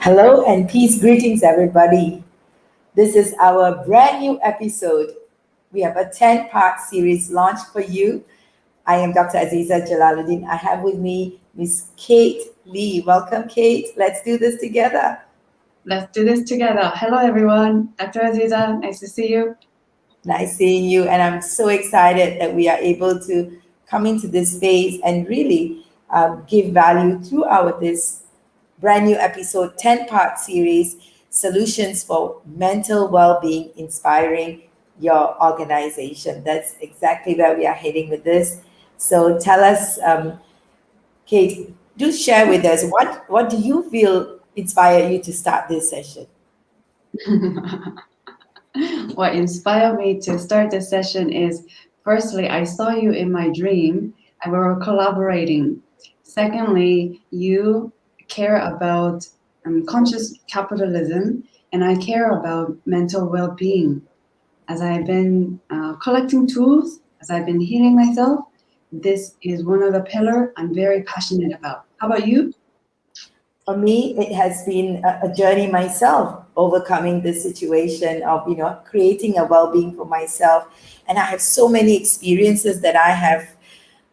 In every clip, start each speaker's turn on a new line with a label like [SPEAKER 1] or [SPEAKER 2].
[SPEAKER 1] Hello and peace greetings, everybody. This is our brand new episode. We have a 10-part series launched for you. I am Dr. Azeeza Jalaludeen. I have with me Miss Kate Lee. Welcome, Kate. Let's do this together.
[SPEAKER 2] Let's do this together. Hello, everyone. Dr. Aziza, nice to see you.
[SPEAKER 1] Nice seeing you, and I'm so excited that we are able to come into this space and really give value through our this brand new episode, 10-part series, Solutions for Mental Well-Being, Inspiring Your Organization. That's exactly where we are heading with this. So tell us, Kate, do share with us what do you feel inspired you to start this session?
[SPEAKER 2] What inspired me to start this session is firstly, I saw you in my dream and we were collaborating. Secondly, you care about conscious capitalism, and I care about mental well being. As I've been collecting tools, as I've been healing myself, this is one of the pillars I'm very passionate about. How about you?
[SPEAKER 1] For me, it has been a journey myself, overcoming the situation of, creating a well-being for myself. And I have so many experiences that I have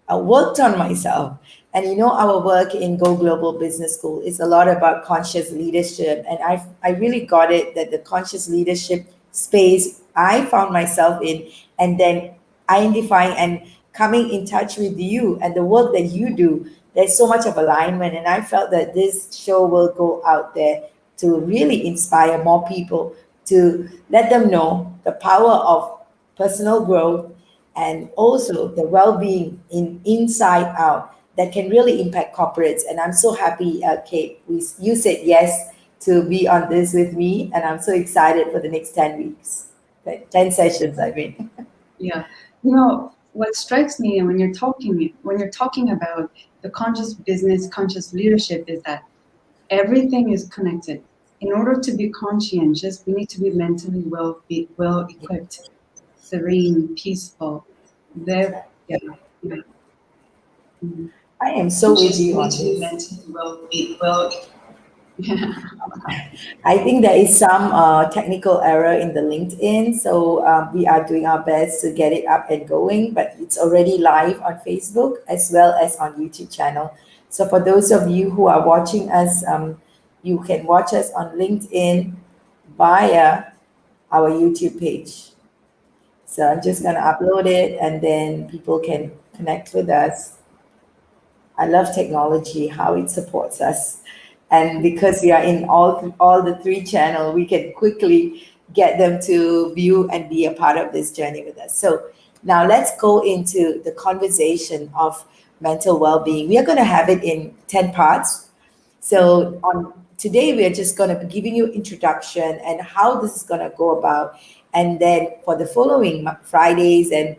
[SPEAKER 1] worked on myself. And our work in Go Global Business School is a lot about conscious leadership. And I really got it that the conscious leadership space I found myself in, and then identifying and coming in touch with you and the work that you do, there's so much of alignment. And I felt that this show will go out there to really inspire more people, to let them know the power of personal growth and also the well-being in inside out that can really impact corporates. And I'm so happy, Kate, you said yes to be on this with me, and I'm so excited for the next 10 weeks, 10 sessions, I mean.
[SPEAKER 2] Yeah. What strikes me when you're talking about the conscious business, conscious leadership is that everything is connected. In order to be conscientious, we need to be mentally well equipped, serene, peaceful. There, yeah, yeah. Mhm.
[SPEAKER 1] I am so with
[SPEAKER 2] Conscious, we
[SPEAKER 1] you
[SPEAKER 2] need
[SPEAKER 1] on
[SPEAKER 2] to be
[SPEAKER 1] this.
[SPEAKER 2] mentally well. Yeah.
[SPEAKER 1] I think there is some technical error in the LinkedIn, so we are doing our best to get it up and going. But it's already live on Facebook as well as on YouTube channel. So for those of you who are watching us, you can watch us on LinkedIn via our YouTube page. So I'm just gonna upload it, and then people can connect with us. I love technology, how it supports us. And because we are in all the three channel, we can quickly get them to view and be a part of this journey with us. So now let's go into the conversation of mental well-being. We are going to have it in 10 parts. So on today, we are just going to be giving you introduction and how this is going to go about. And then for the following Fridays and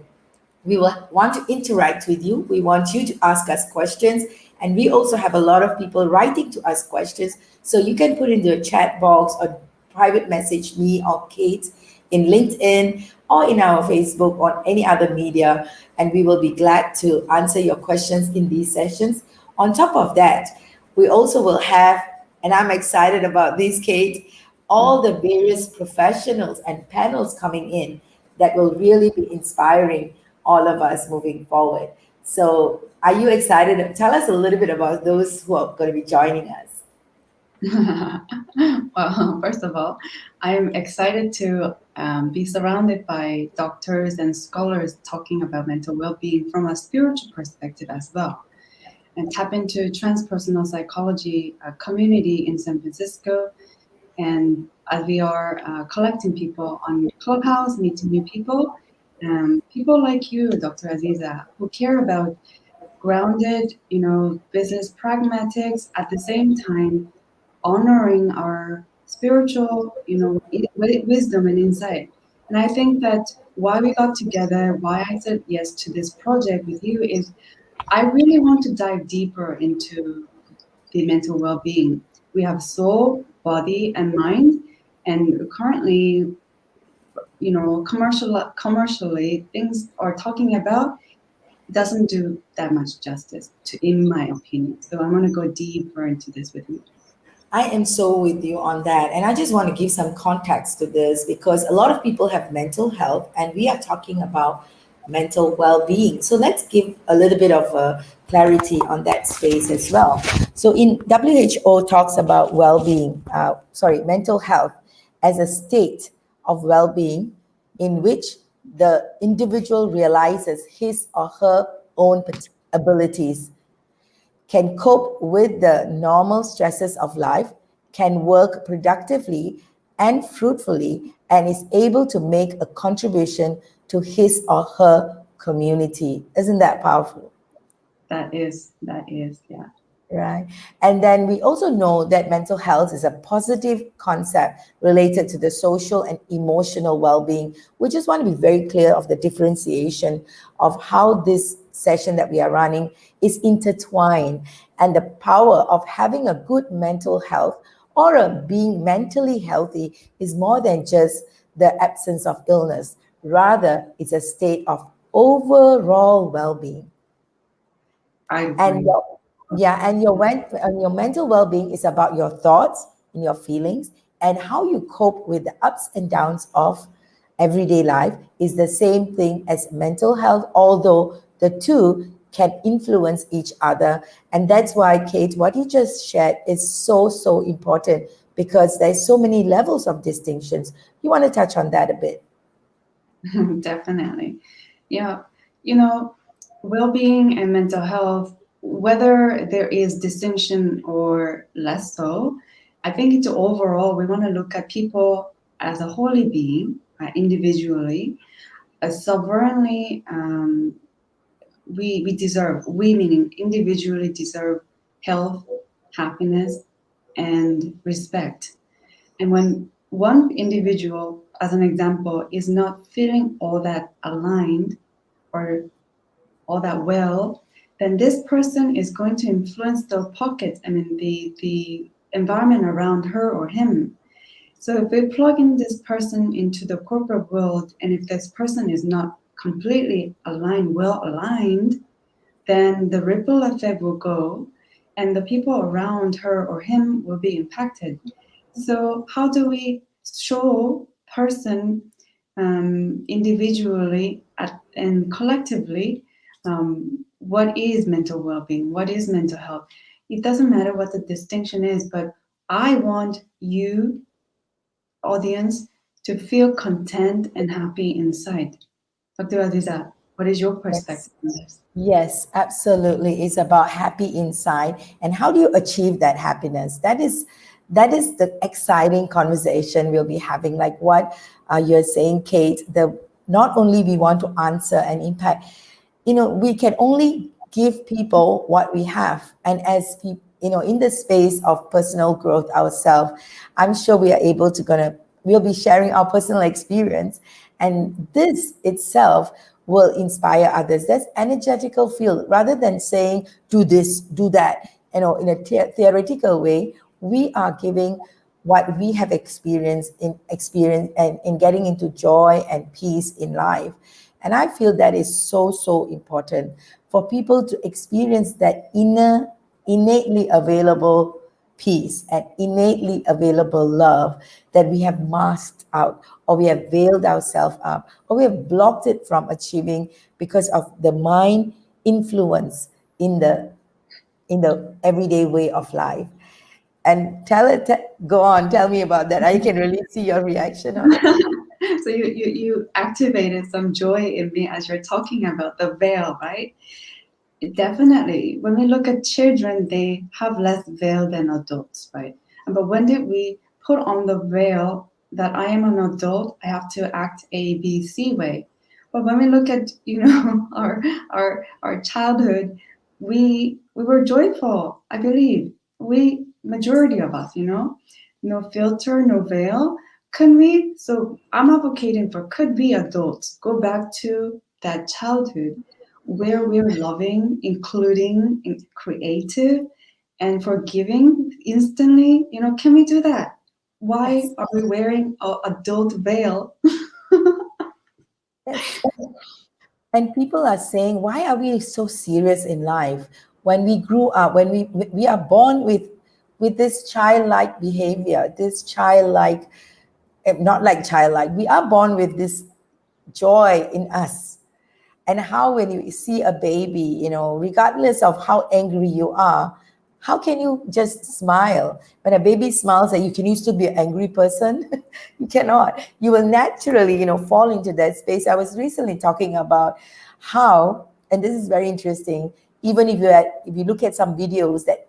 [SPEAKER 1] we will want to interact with you. We want you to ask us questions. And we also have a lot of people writing to us questions. So you can put in the chat box or private message me or Kate in LinkedIn or in our Facebook or any other media. And we will be glad to answer your questions in these sessions. On top of that, we also will have, and I'm excited about this, Kate, all the various professionals and panels coming in that will really be inspiring all of us moving forward. So, are you excited? Tell us a little bit about those who are going to be joining us.
[SPEAKER 2] Well, first of all, I'm excited to be surrounded by doctors and scholars talking about mental well-being from a spiritual perspective as well, and tap into transpersonal psychology community in San Francisco. And as we are collecting people on Clubhouse, meeting new people, people like you, Dr. Aziza, who care about grounded, business pragmatics at the same time honoring our spiritual, wisdom and insight. And I think that why we got together, why I said yes to this project with you is I really want to dive deeper into the mental well-being. We have soul, body, and mind, and currently, commercially, things are talking about doesn't do that much justice to, in my opinion. So I'm going to go deeper into this with you.
[SPEAKER 1] I am so with you on that. And I just want to give some context to this because a lot of people have mental health and we are talking about mental well-being. So let's give a little bit of clarity on that space as well. So in WHO talks about well-being, mental health as a state of well-being in which the individual realizes his or her own abilities, can cope with the normal stresses of life, can work productively and fruitfully, and is able to make a contribution to his or her community. Isn't that powerful?
[SPEAKER 2] That is, yeah.
[SPEAKER 1] Right. And then we also know that mental health is a positive concept related to the social and emotional well being. We just want to be very clear of the differentiation of how this session that we are running is intertwined and the power of having a good mental health or a being mentally healthy is more than just the absence of illness. Rather, it's a state of overall well being.
[SPEAKER 2] I
[SPEAKER 1] And
[SPEAKER 2] agree.
[SPEAKER 1] your mental well-being is about your thoughts and your feelings and how you cope with the ups and downs of everyday life is the same thing as mental health, although the two can influence each other. And that's why, Kate, what you just shared is so important because there's so many levels of distinctions. You want to touch on that a bit?
[SPEAKER 2] Definitely. Yeah. You know, well-being and mental health, whether there is distinction or less so, I think it's overall we want to look at people as a holy being, individually, as sovereignly. We deserve, we meaning individually deserve health, happiness, and respect. And when one individual, as an example, is not feeling all that aligned or all that well, then this person is going to influence the pockets, I mean, the environment around her or him. So if we plug in this person into the corporate world, and if this person is not completely aligned, well aligned, then the ripple effect will go and the people around her or him will be impacted. So how do we show person individually and collectively what is mental well-being, what is mental health? It doesn't matter what the distinction is, but I want you, audience, to feel content and happy inside. Dr. Aziza, what is your
[SPEAKER 1] Yes.
[SPEAKER 2] perspective on this?
[SPEAKER 1] Yes, absolutely. It's about happy inside. And how do you achieve that happiness? That is the exciting conversation we'll be having. Like what you're saying, Kate, the not only we want to answer and impact, we can only give people what we have. And as people, in the space of personal growth ourselves, I'm sure we are able to we'll be sharing our personal experience. And this itself will inspire others. That's energetical field. Rather than saying, do this, do that, in a theoretical way, we are giving what we have experienced and in getting into joy and peace in life. And I feel that is so important for people to experience that innately available peace and innately available love that we have masked out or we have veiled ourselves up or we have blocked it from achieving because of the mind influence in the everyday way of life. And go on, tell me about that. I can really see your reaction on it.
[SPEAKER 2] So you activated some joy in me as you're talking about the veil, right? Definitely. When we look at children, they have less veil than adults, right? But when did we put on the veil that I am an adult, I have to act A, B, C way? But when we look at, our childhood, we were joyful, I believe. We majority of us, no filter, no veil. Can we? So I'm advocating for could we adults go back to that childhood where we're loving, including, creative, and forgiving instantly. Can we do that? Why
[SPEAKER 1] Yes,
[SPEAKER 2] are we wearing an adult veil?
[SPEAKER 1] yes. And people are saying, why are we so serious in life? When we grew up, when we are born with with this childlike behavior, this childlike, not like childlike, we are born with this joy in us. And how, when you see a baby, regardless of how angry you are, how can you just smile? When a baby smiles at you, can you still be an angry person? You cannot. You will naturally, fall into that space. I was recently talking about how, and this is very interesting, even if you look at some videos that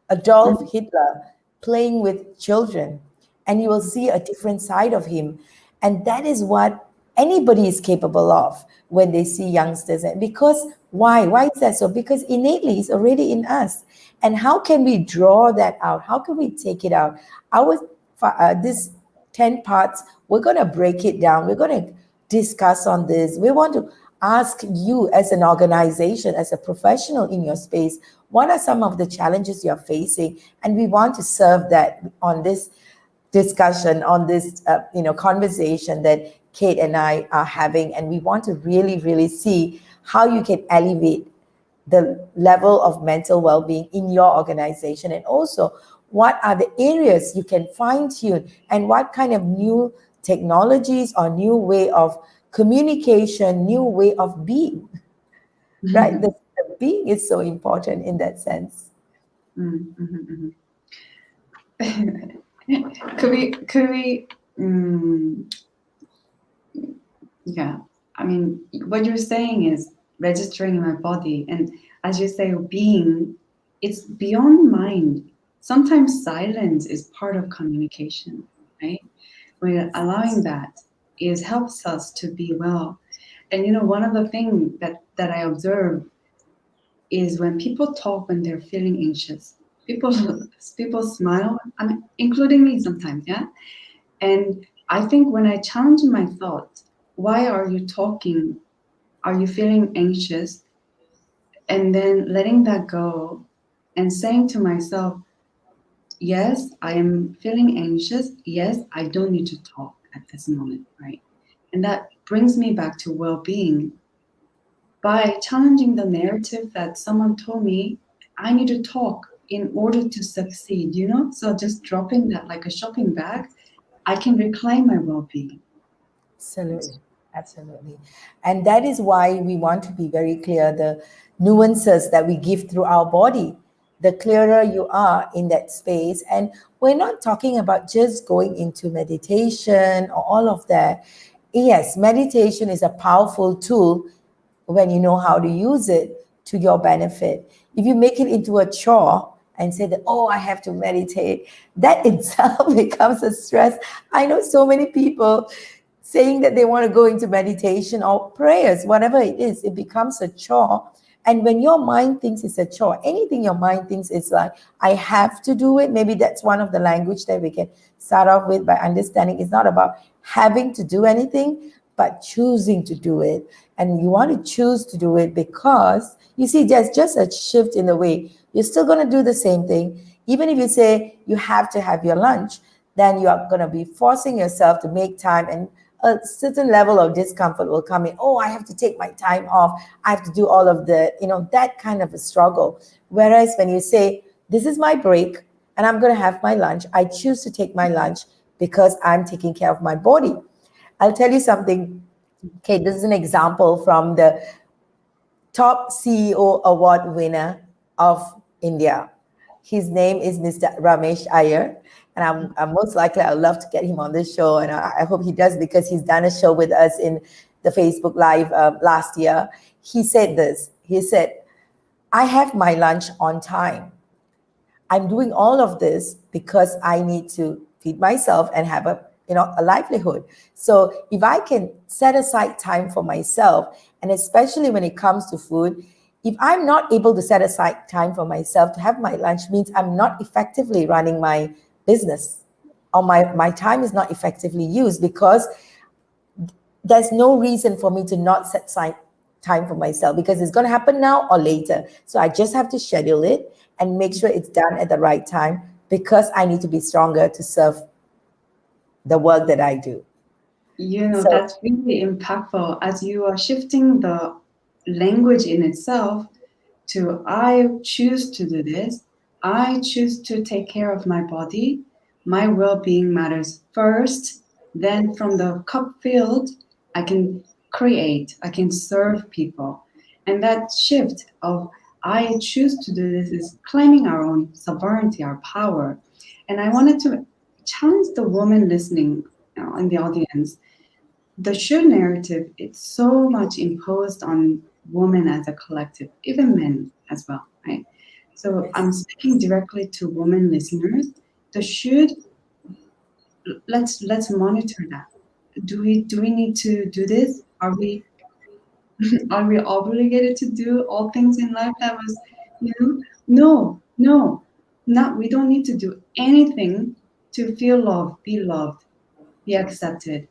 [SPEAKER 1] Adolf Hitler playing with children, and you will see a different side of him. And that is what anybody is capable of when they see youngsters. And because why? Why is that so? Because innately it's already in us. And how can we draw that out? How can we take it out? Our this 10 parts, we're going to break it down. We're going to discuss on this. We want to ask you as an organization, as a professional in your space, what are some of the challenges you're facing? And we want to serve that on this discussion, on this conversation that Kate and I are having. And we want to really, really see how you can elevate the level of mental well-being in your organization, and also what are the areas you can fine-tune, and what kind of new technologies or new way of communication, new way of being, right? The being is so important in that sense.
[SPEAKER 2] Could we yeah, I mean, what you're saying is registering in my body, and as you say, being, it's beyond mind. Sometimes silence is part of communication, right? We're allowing that is helps us to be well. And one of the things that I observe is when people talk when they're feeling anxious, people people smile. I mean, including me sometimes, yeah. And I think when I challenge my thoughts, why are you talking? Are you feeling anxious? And then letting that go and saying to myself, yes, I am feeling anxious. Yes, I don't need to talk at this moment, right? And that brings me back to well being. By challenging the narrative that someone told me, I need to talk in order to succeed, So just dropping that like a shopping bag, I can reclaim my well being.
[SPEAKER 1] Absolutely. Absolutely. And that is why we want to be very clear the nuances that we give through our body. The clearer you are in that space. And we're not talking about just going into meditation or all of that. Yes, meditation is a powerful tool when you know how to use it to your benefit. If you make it into a chore and say that, oh, I have to meditate, that itself becomes a stress. I know so many people saying that they want to go into meditation or prayers, whatever it is, it becomes a chore. And when your mind thinks it's a chore, anything your mind thinks it's like, I have to do it, maybe that's one of the language that we can start off with by understanding. It's not about having to do anything, but choosing to do it. And you want to choose to do it because you see, there's just a shift in the way. You're still going to do the same thing. Even if you say you have to have your lunch, then you are going to be forcing yourself to make time, and a certain level of discomfort will come in. Oh, I have to take my time off. I have to do all of that kind of a struggle. Whereas when you say, this is my break and I'm going to have my lunch, I choose to take my lunch because I'm taking care of my body. I'll tell you something. Okay, this is an example from the top CEO award winner of India. His name is Mr. Ramesh Iyer. And I'm most likely, I'd love to get him on this show. And I hope he does, because he's done a show with us in the Facebook Live last year. He said this. He said, I have my lunch on time. I'm doing all of this because I need to feed myself and have a livelihood. So if I can set aside time for myself, and especially when it comes to food, if I'm not able to set aside time for myself to have my lunch, means I'm not effectively running my business, or my time is not effectively used, because there's no reason for me to not set aside time for myself, because it's going to happen now or later. So I just have to schedule it and make sure it's done at the right time, because I need to be stronger to serve the work that I do. So
[SPEAKER 2] That's really impactful as you are shifting the language in itself to I choose to do this. I choose to take care of my body. My well being matters first. Then, from the cup filled, I can create, I can serve people. And that shift of I choose to do this is claiming our own sovereignty, our power. And I wanted to challenge the woman listening in the audience. The should narrative, it's so much imposed on women as a collective, even men as well, right? So I'm
[SPEAKER 1] Yes.
[SPEAKER 2] speaking directly to women listeners. The should, let's monitor that. Do we need to do this? Are we obligated to do all things in life that was, no, not we don't need to do anything to feel loved, be accepted.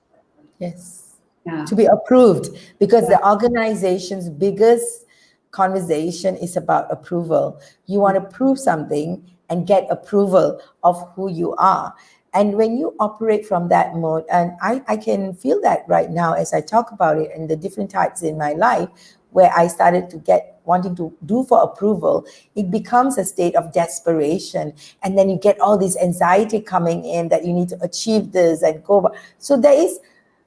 [SPEAKER 1] Yes.
[SPEAKER 2] Yeah.
[SPEAKER 1] To be approved, because
[SPEAKER 2] Yeah.
[SPEAKER 1] the organization's biggest conversation is about approval. You want to prove something and get approval of who you are. And when you operate from that mode, and I can feel that right now as I talk about it and the different types in my life where I started to get wanting to do for approval, it becomes a state of desperation. And then you get all this anxiety coming in that you need to achieve this and go. So there is,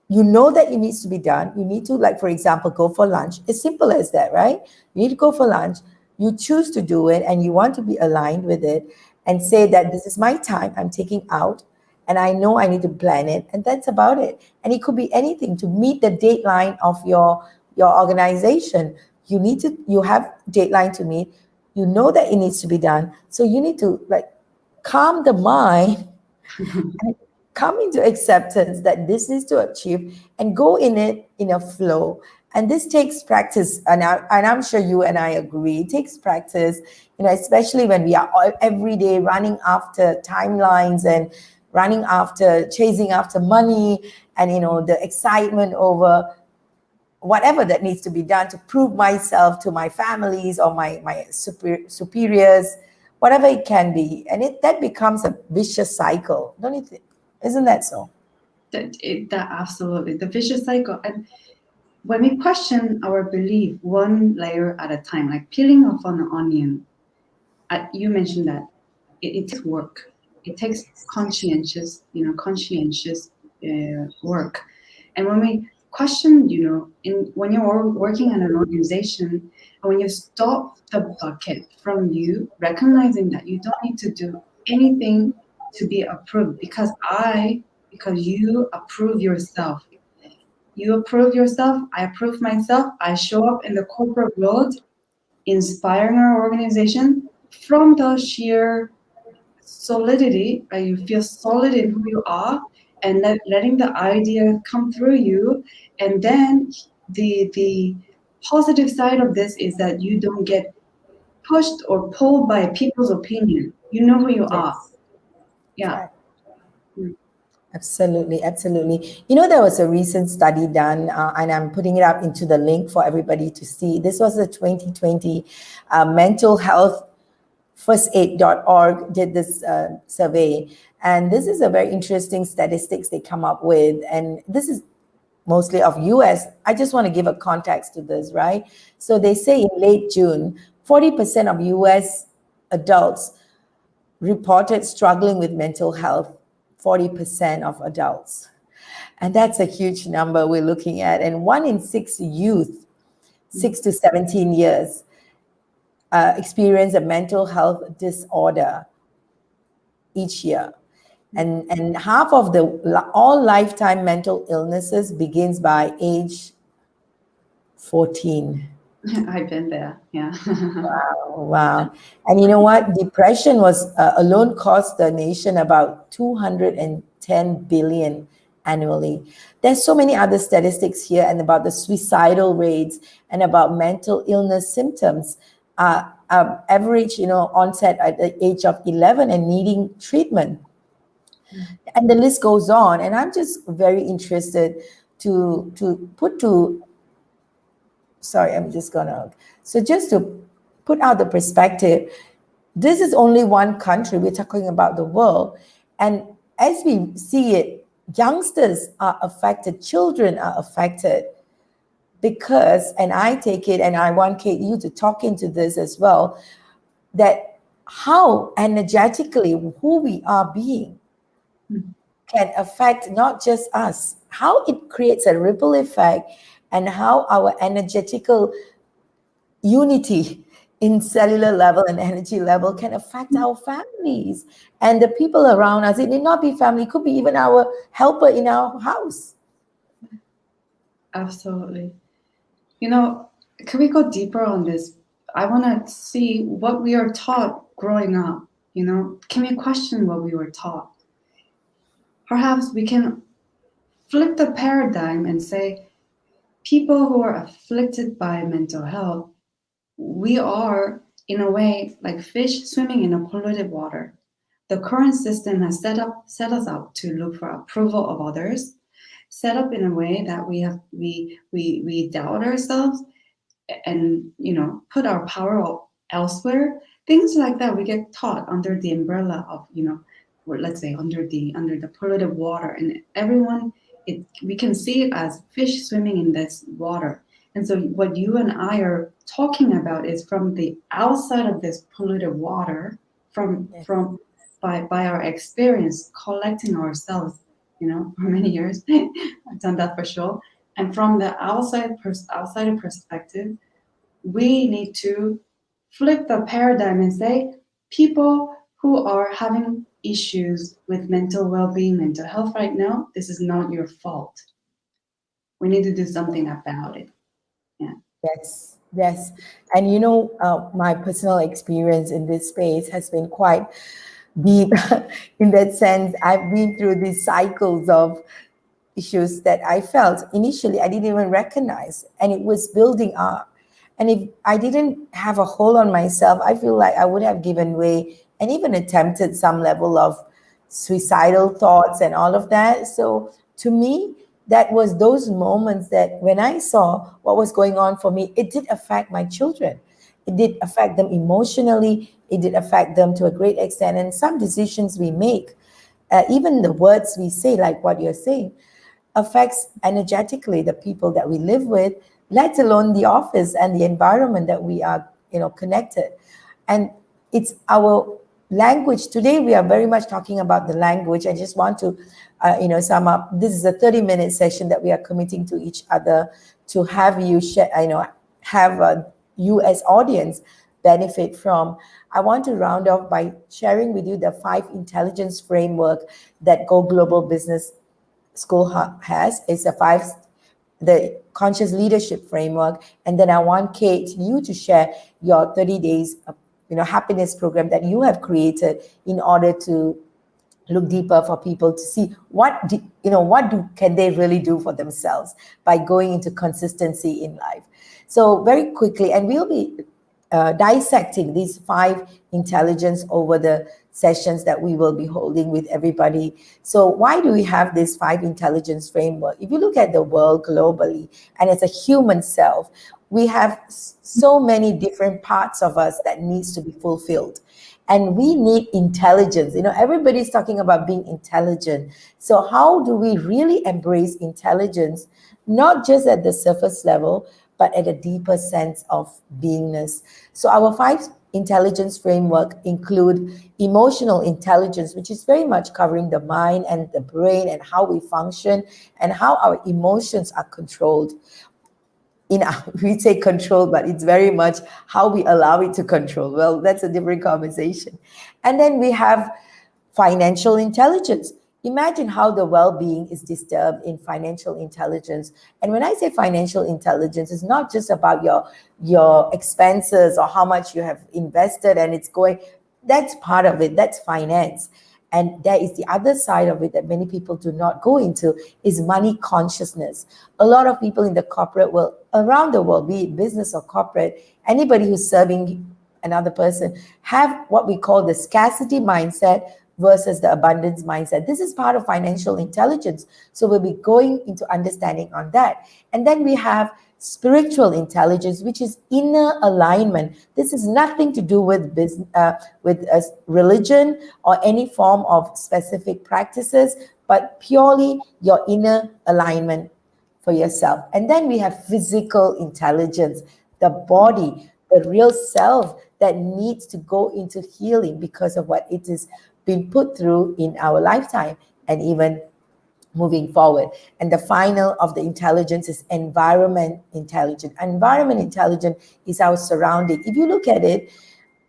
[SPEAKER 1] you know that it needs to be done. You need to, like, for example, go for lunch. It's simple as that, right? You need to go for lunch. You choose to do it and you want to be aligned with it and say that this is my time I'm taking out and I know I need to plan it, and that's about it. And it could be anything to meet the deadline of your organization. You have deadline to meet. You know that it needs to be done. So you need to, like, calm the mind and come into acceptance that this needs to achieve and go in it in a flow. And this takes practice, and I'm sure you and I agree, it takes practice, especially when we are every day running after timelines and running after chasing after money, and the excitement over whatever that needs to be done to prove myself to my families or my superiors, whatever it can be. And that becomes a vicious cycle, don't you think? Isn't that so?
[SPEAKER 2] That absolutely the vicious cycle. And when we question our belief one layer at a time, like peeling off an onion, you mentioned that it takes work. It takes conscientious work. And when we question, when you're working in an organization, and when you stop the bucket from you, recognizing that you don't need to do anything to be approved, because you approve yourself. You approve yourself, I approve myself, I show up in the corporate world, inspiring our organization from the sheer solidity, right? You feel solid in who you are, and letting the idea come through you. And then the positive side of this is that you don't get pushed or pulled by people's opinion. You know who you are.
[SPEAKER 1] Yes, that's
[SPEAKER 2] Yeah.
[SPEAKER 1] right. Absolutely, absolutely. There was a recent study done, and I'm putting it up into the link for everybody to see. This was a 2020 mental health firstaid.org did this survey. And this is a very interesting statistics they come up with. And this is mostly of US. I just want to give a context to this, right? So they say in late June, 40% of US adults reported struggling with mental health, 40% of adults. And that's a huge number we're looking at. And 1 in 6 youth, 6 to 17 years, experience a mental health disorder each year. And half of all lifetime mental illnesses begins by age 14.
[SPEAKER 2] I've been there. Yeah.
[SPEAKER 1] Wow. And you know what? Depression was alone cost the nation about 210 billion annually. There's so many other statistics here and about the suicidal rates and about mental illness symptoms. Average, onset at the age of 11 and needing treatment. And the list goes on. And I'm just very interested to put to sorry, I'm just gonna, so just to put out the perspective, this is only one country, we're talking about the world. And as we see it, youngsters are affected, children are affected because, and I take it, and I want Kate, you to talk into this as well, that how energetically who we are being
[SPEAKER 2] Mm.
[SPEAKER 1] can affect not just us, how it creates a ripple effect, and how our energetical unity in cellular level and energy level can affect our families and the people around us. It need not be family, it could be even our helper in our house.
[SPEAKER 2] Absolutely. You know, can we go deeper on this? I want to see what we are taught growing up. You know, can we question what we were taught? Perhaps we can flip the paradigm and say people who are afflicted by mental health, we are, in a way, like fish swimming in a polluted water. The current system has set us up to look for approval of others, set up in a way that we doubt ourselves and put our power elsewhere. Things like that we get taught under the umbrella of, or let's say under the polluted water, and everyone, we can see it as fish swimming in this water. And so what you and I are talking about is from the outside of this polluted water,
[SPEAKER 1] Yes.
[SPEAKER 2] from by our experience collecting ourselves, for many years. I've done that for sure. And from the outside perspective, we need to flip the paradigm and say people who are having issues with mental well-being, mental health right now, this is not your fault. We need to do something about it. Yeah.
[SPEAKER 1] Yes, yes. And my personal experience in this space has been quite deep in that sense. I've been through these cycles of issues that I felt initially I didn't even recognize, and it was building up. And if I didn't have a hold on myself, I feel like I would have given way and even attempted some level of suicidal thoughts and all of that. So to me, that was those moments that when I saw what was going on for me, it did affect my children. It did affect them emotionally. It did affect them to a great extent. And some decisions we make, even the words we say, like what you're saying, affects energetically the people that we live with, let alone the office and the environment that we are, connected. And it's our language. Today we are very much talking about the language. I just want to, sum up. This is a 30-minute session that we are committing to each other to have you share, have you as audience benefit from. I want to round off by sharing with you the 5 intelligence framework that Go Global Business School has. It's the conscious leadership framework. And then I want Kate, you to share your 30 days happiness program that you have created in order to look deeper for people to see can they really do for themselves by going into consistency in life. So very quickly, and we'll be dissecting these 5 intelligence over the sessions that we will be holding with everybody. So why do we have this 5 intelligence framework? If you look at the world globally, and as a human self, we have so many different parts of us that needs to be fulfilled. And we need intelligence. Everybody's talking about being intelligent. So how do we really embrace intelligence, not just at the surface level, but at a deeper sense of beingness? So our 5 intelligence framework include emotional intelligence, which is very much covering the mind and the brain and how we function and how our emotions are controlled. We say control, but it's very much how we allow it to control. Well, that's a different conversation. And then we have financial intelligence. Imagine how the well-being is disturbed in financial intelligence. And when I say financial intelligence, it's not just about your expenses or how much you have invested and it's going. That's part of it. That's finance. And there is the other side of it that many people do not go into, is money consciousness. A lot of people in the corporate world, around the world, be it business or corporate, anybody who's serving another person, have what we call the scarcity mindset versus the abundance mindset. This is part of financial intelligence. So we'll be going into understanding on that. And then we have spiritual intelligence, which is inner alignment. This is nothing to do with business, with religion or any form of specific practices, but purely your inner alignment for yourself. And then we have physical intelligence, the body, the real self that needs to go into healing because of what it has been put through in our lifetime and even moving forward. And the final of the intelligence is environment intelligence. Environment intelligence is our surrounding. If you look at it,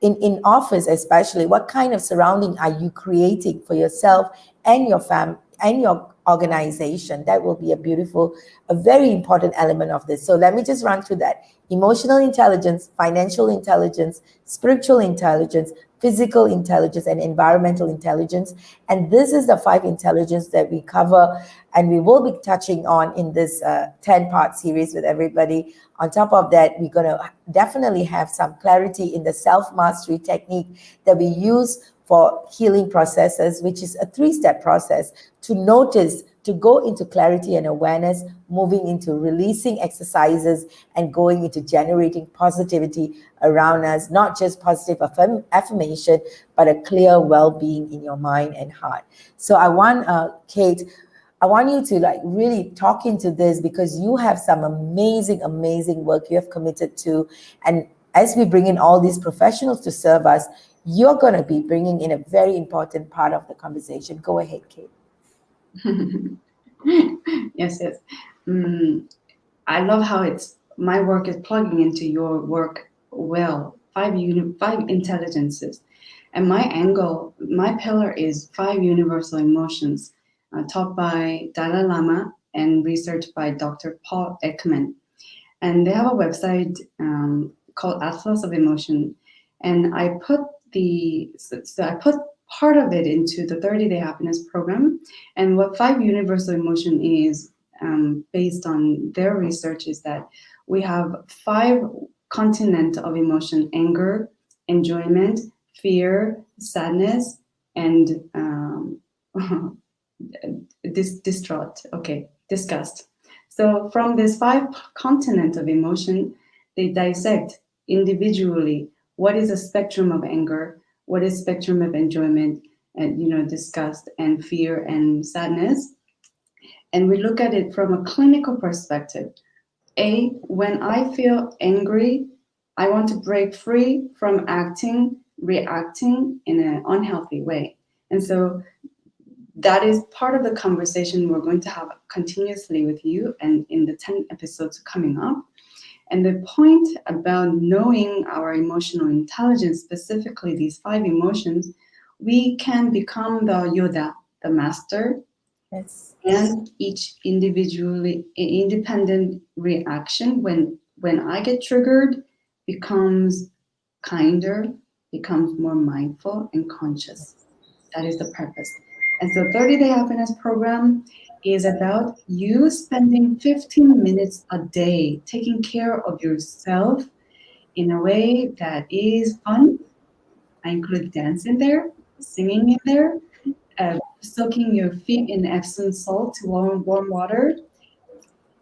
[SPEAKER 1] in office especially, what kind of surrounding are you creating for yourself and your family and your organization? That will be a very important element of this. So let me just run through that. Emotional intelligence, financial intelligence, spiritual intelligence, physical intelligence, and environmental intelligence. And this is the 5 intelligence that we cover and we will be touching on in this 10-part series with everybody. On top of that, we're going to definitely have some clarity in the self-mastery technique that we use for healing processes, which is a 3-step process to notice, to go into clarity and awareness, moving into releasing exercises and going into generating positivity around us, not just positive affirmation, but a clear well-being in your mind and heart. So I want, Kate, I want you to really talk into this because you have some amazing, amazing work you have committed to. And as we bring in all these professionals to serve us, you're going to be bringing in a very important part of the conversation. Go ahead, Kate.
[SPEAKER 2] Yes. I love how my work is plugging into your work well. 5 intelligences. And my pillar is 5 universal emotions, taught by Dalai Lama and researched by Dr. Paul Ekman. And they have a website called Atlas of Emotion. And I put I put part of it into the 30-day happiness program. And what 5 universal emotion is, based on their research, is that we have 5 continents of emotion: anger, enjoyment, fear, sadness, and disgust. So from this 5 continents of emotion, they dissect individually what is a spectrum of anger, what is spectrum of enjoyment, and disgust and fear and sadness. And we look at it from a clinical perspective. When I feel angry, I want to break free from reacting in an unhealthy way. And so that is part of the conversation we're going to have continuously with you and in the 10 episodes coming up. And the point about knowing our emotional intelligence, specifically these 5 emotions, we can become the Yoda, the master.
[SPEAKER 1] Yes.
[SPEAKER 2] And each independent reaction when I get triggered becomes kinder, becomes more mindful and conscious. That is the purpose. And so 30-day happiness program is about you spending 15 minutes a day taking care of yourself in a way that is fun. I include dance in there, singing in there, soaking your feet in Epsom salt to warm water,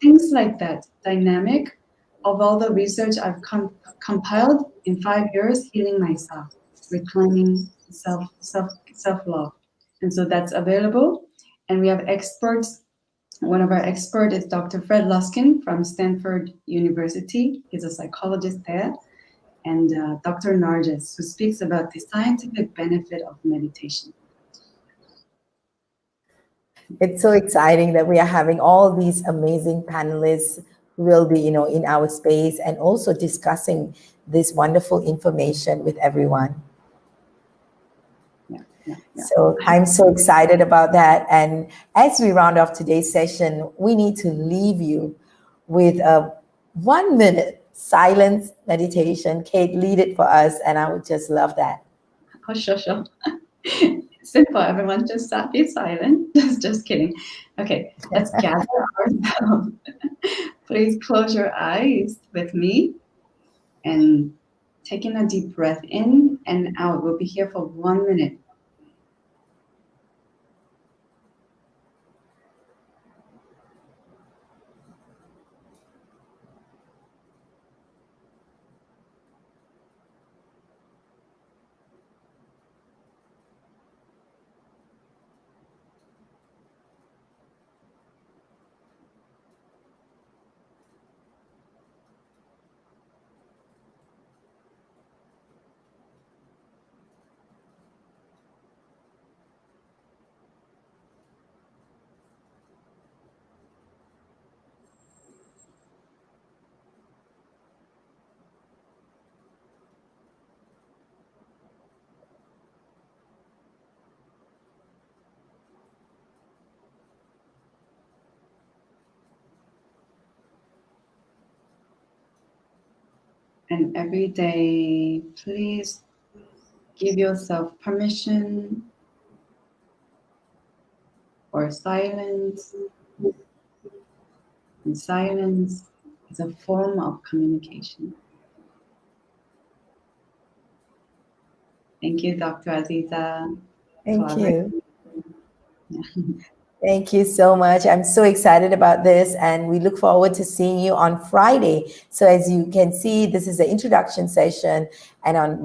[SPEAKER 2] things like that. Dynamic of all the research I've compiled in 5 years, healing myself, reclaiming self love, and so that's available. And we have experts. One of our experts is Dr. Fred Luskin from Stanford University. He's a psychologist there, and Dr. Nargis, who speaks about the scientific benefit of meditation.
[SPEAKER 1] It's so exciting that we are having all these amazing panelists who will be, in our space and also discussing this wonderful information with everyone.
[SPEAKER 2] Yeah.
[SPEAKER 1] So I'm so excited about that. And as we round off today's session, we need to leave you with a 1-minute silence meditation. Kate, lead it for us, and I would just love that.
[SPEAKER 2] Oh, sure. Simple, everyone. Just be silent. Just kidding. Okay, let's gather ourselves. Please close your eyes with me and taking a deep breath in and out. We'll be here for 1 minute. And every day, please give yourself permission or silence. And silence is a form of communication. Thank you, Dr. Azeeza.
[SPEAKER 1] Thank you.
[SPEAKER 2] Yeah.
[SPEAKER 1] Thank you so much. I'm so excited about this, and we look forward to seeing you on Friday. So as you can see, this is the introduction session, and on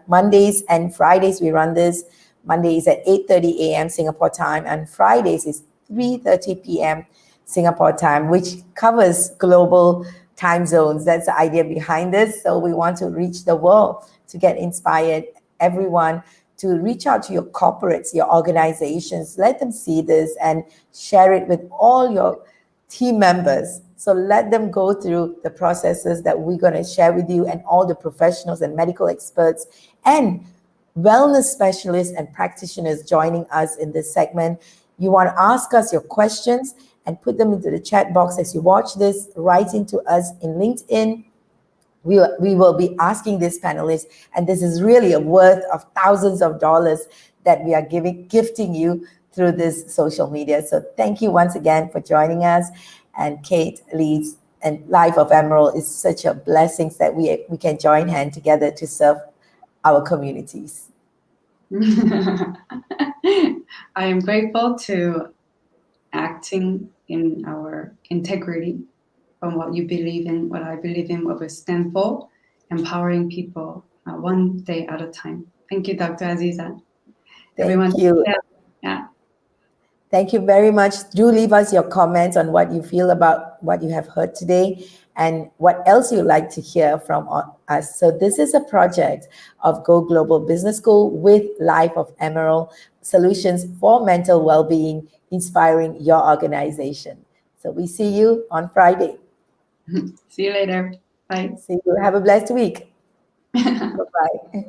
[SPEAKER 1] Mondays and Fridays we run this. Mondays at 8:30 a.m. Singapore time, and Fridays is 3:30 p.m. Singapore time, which covers global time zones. That's the idea behind this. So we want to reach the world to get inspired, everyone, to reach out to your corporates, your organizations, let them see this and share it with all your team members. So let them go through the processes that we're going to share with you, and all the professionals and medical experts and wellness specialists and practitioners joining us in this segment. You want to ask us your questions and put them into the chat box as you watch this, write into us in LinkedIn. We will be asking this panelist, and this is really a worth of thousands of dollars that we are gifting you through this social media. So thank you once again for joining us. And Kate leads, and Life of Emerald is such a blessing that we can join hands together to serve our communities.
[SPEAKER 2] I am grateful to acting in our integrity from what you believe in, what I believe in, what we stand for, empowering people one day at a time. Thank you, Dr. Azeeza.
[SPEAKER 1] Thank you.
[SPEAKER 2] Yeah.
[SPEAKER 1] Thank you very much. Do leave us your comments on what you feel about what you have heard today and what else you'd like to hear from us. So this is a project of Go Global Business School with Life of Emerald, solutions for mental well-being, inspiring your organization. So we see you on Friday.
[SPEAKER 2] See you later. Bye.
[SPEAKER 1] See you. Have a blessed week. Bye-bye.